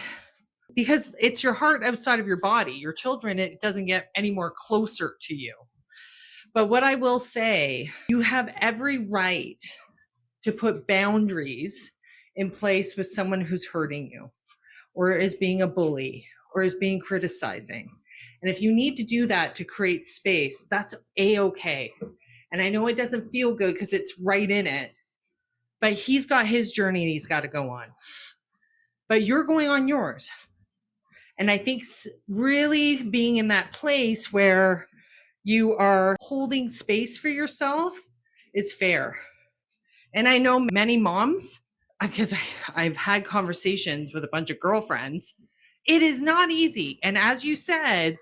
because it's your heart outside of your body, your children, it doesn't get any more closer to you. But what I will say, you have every right to put boundaries in place with someone who's hurting you or is being a bully or is being criticizing. And if you need to do that to create space, that's a-okay. And I know it doesn't feel good because it's right in it, but he's got his journey he's got to go on. But you're going on yours. And I think really being in that place where you are holding space for yourself is fair. And I know many moms, because I've had conversations with a bunch of girlfriends, it is not easy. And as you said,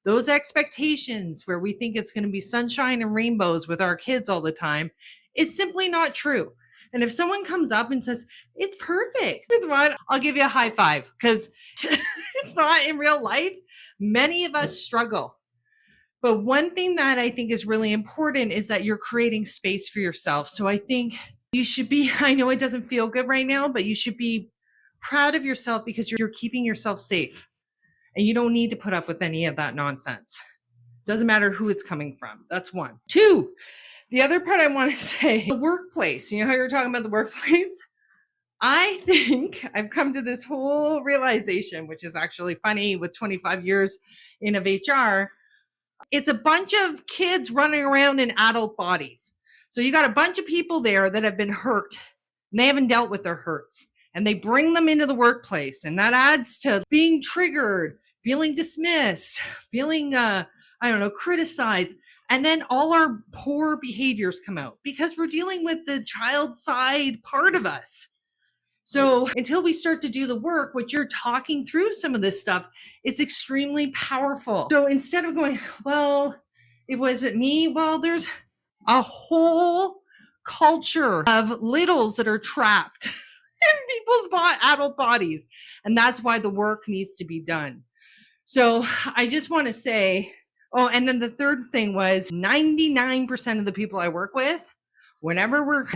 those expectations where we think it's going to be sunshine and rainbows with our kids all the time is simply not true. And if someone comes up and says, it's perfect, I'll give you a high five, because it's not in real life. Many of us struggle. But one thing that I think is really important is that you're creating space for yourself. So I think you should be, I know it doesn't feel good right now, but you should be proud of yourself because you're keeping yourself safe. And you don't need to put up with any of that nonsense. Doesn't matter who it's coming from. That's one. Two, the other part I want to say, the workplace. You know how you're talking about the workplace? I think I've come to this whole realization, which is actually funny with 25 years in of HR. It's a bunch of kids running around in adult bodies. So you got a bunch of people there that have been hurt and they haven't dealt with their hurts, and they bring them into the workplace, and that adds to being triggered, feeling dismissed, feeling criticized. And then all our poor behaviors come out because we're dealing with the child side part of us. So until we start to do the work, what you're talking through some of this stuff, it's extremely powerful. So instead of going, well, it wasn't me. Well, there's a whole culture of littles that are trapped in people's adult bodies. And that's why the work needs to be done. So I just want to say, oh, and then the third thing was 99% of the people I work with, whenever we're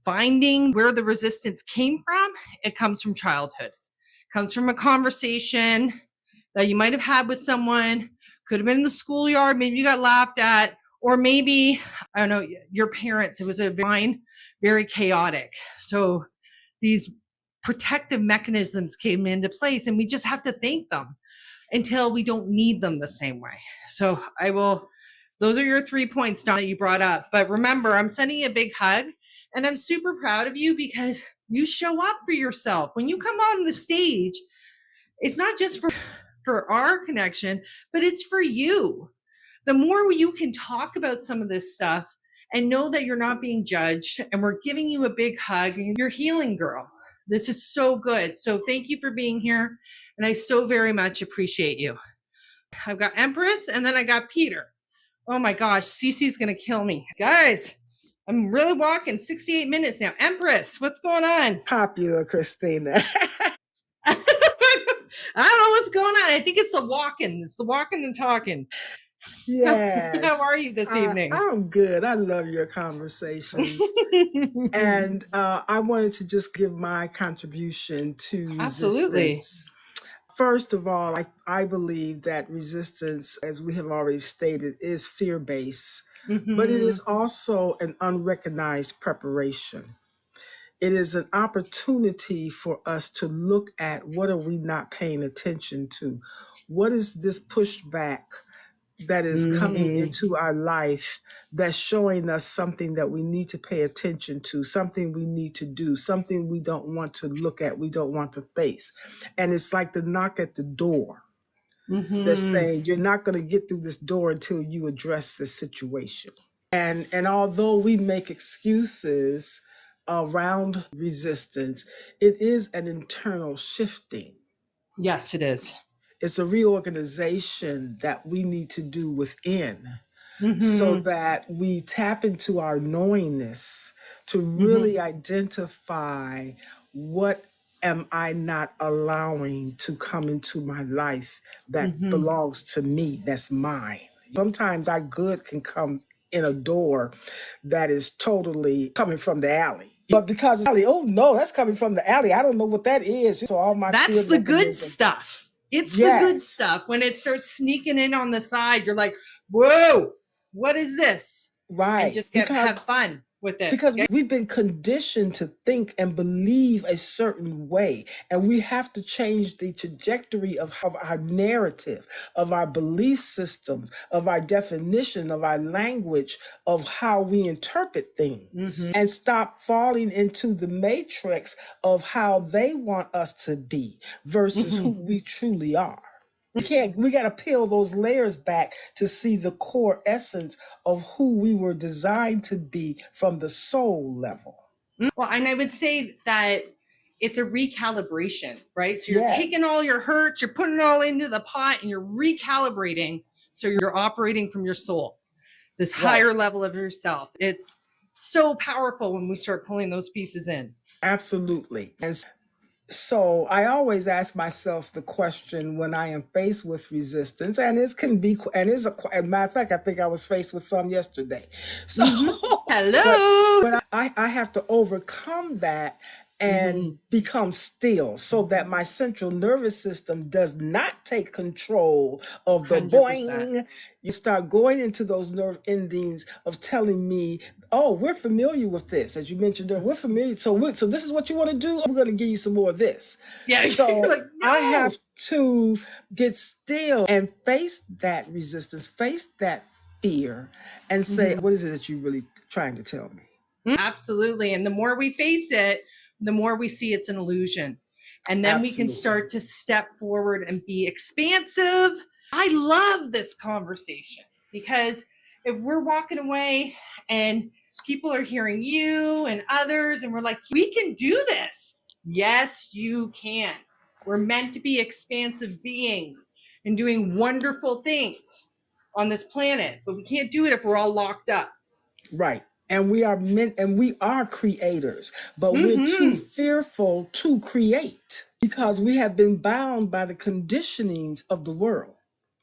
finding where the resistance came from, it comes from childhood. It comes from a conversation that you might have had with someone, could have been in the schoolyard, maybe you got laughed at, or maybe, I don't know, your parents, it was a very chaotic. So these protective mechanisms came into place, and we just have to thank them until we don't need them the same way. So those are your 3 points, Don, that you brought up. But remember, I'm sending you a big hug. And I'm super proud of you because you show up for yourself. When you come on the stage, it's not just for our connection, but it's for you. The more you can talk about some of this stuff and know that you're not being judged, and we're giving you a big hug, and you're healing, girl. This is so good. So thank you for being here. And I so very much appreciate you. I've got Empress, and then I got Peter. Oh my gosh, Cece's going to kill me. Guys, I'm really walking 68 minutes now. Empress, what's going on? Popular, Kristina. I don't know what's going on. I think it's the walking. It's the walking and talking. Yes. How are you this evening? I'm good. I love your conversations. And I wanted to just give my contribution to resistance. Absolutely. First of all, I believe that resistance, as we have already stated, is fear-based, but it is also an unrecognized preparation. It is an opportunity for us to look at what are we not paying attention to? What is this pushback that is coming into our life that's showing us something that we need to pay attention to, something we need to do, something we don't want to look at, we don't want to face. And it's like the knock at the door that's saying, you're not going to get through this door until you address this situation. And although we make excuses around resistance, it is an internal shifting. Yes, it is. It's a reorganization that we need to do within so that we tap into our knowingness to really identify what am I not allowing to come into my life that belongs to me, that's mine. Sometimes our good can come in a door that is totally coming from the alley. But because alley, oh no, that's coming from the alley. I don't know what that is. So all my that's the good stuff. It's the good stuff. When it starts sneaking in on the side, you're like, whoa, what is this? Right. And just have fun. with this? Because we've been conditioned to think and believe a certain way, and we have to change the trajectory of our narrative, of our belief systems, of our definition, of our language, of how we interpret things, and stop falling into the matrix of how they want us to be versus who we truly are. We got to peel those layers back to see the core essence of who we were designed to be from the soul level. Well, and I would say that it's a recalibration, right? So you're taking all your hurts, you're putting it all into the pot, and you're recalibrating. So you're operating from your soul, this higher level of yourself. It's so powerful when we start pulling those pieces in. Absolutely. And so I always ask myself the question when I am faced with resistance, and it can be, and as a matter of fact, I think I was faced with some yesterday. So, hello, but I have to overcome that and become still so that my central nervous system does not take control of the 100%. boing. You start going into those nerve endings of telling me, oh, we're familiar with this. As you mentioned, we're familiar. So this is what you want to do? I'm going to give you some more of this. Yeah. So like, no. I have to get still and face that resistance, face that fear, and say, what is it that you're really trying to tell me? Absolutely. And the more we face it, the more we see it's an illusion. And then we can start to step forward and be expansive. I love this conversation because if we're walking away and people are hearing you and others, and we're like, we can do this. Yes, you can. We're meant to be expansive beings and doing wonderful things on this planet, but we can't do it if we're all locked up. Right. And we are meant, and we are creators, but we're too fearful to create because we have been bound by the conditionings of the world.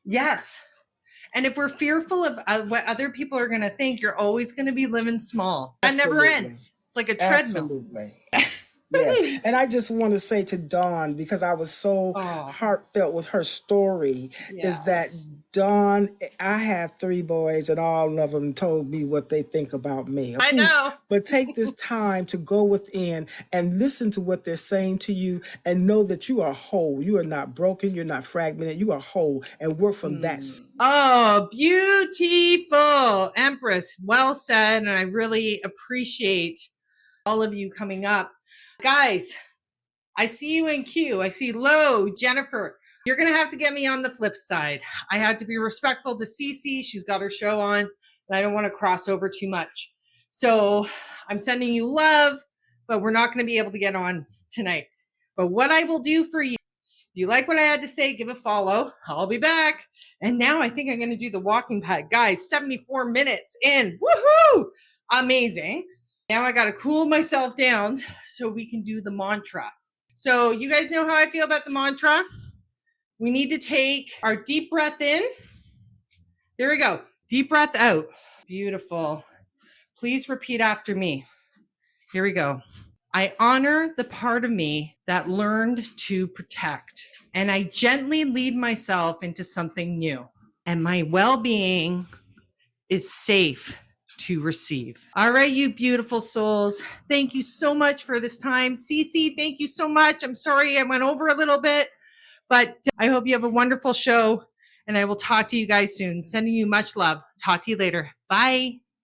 Yes. And if we're fearful of what other people are going to think, you're always going to be living small. That never ends. It's like a treadmill. Absolutely. Yes. And I just want to say to Dawn, because I was so heartfelt with her story, is that Dawn, I have 3 boys and all of them told me what they think about me. I know. But take this time to go within and listen to what they're saying to you and know that you are whole. You are not broken. You're not fragmented. You are whole, and work from that. Oh, beautiful, Empress. Well said. And I really appreciate all of you coming up. Guys, I see you in queue. I see Lo, Jennifer. You're going to have to get me on the flip side. I had to be respectful to Cece. She's got her show on, and I don't want to cross over too much. So I'm sending you love, but we're not going to be able to get on tonight. But what I will do for you, if you like what I had to say, give a follow. I'll be back. And now I think I'm going to do the walking pad. Guys, 74 minutes in. Woohoo! Amazing. Now I got to cool myself down so we can do the mantra. So you guys know how I feel about the mantra. We need to take our deep breath in. There we go. Deep breath out. Beautiful. Please repeat after me. Here we go. I honor the part of me that learned to protect, and I gently lead myself into something new. And my well-being is safe to receive. All right, you beautiful souls. Thank you so much for this time. Cece, thank you so much. I'm sorry I went over a little bit, but I hope you have a wonderful show, and I will talk to you guys soon. Sending you much love. Talk to you later. Bye.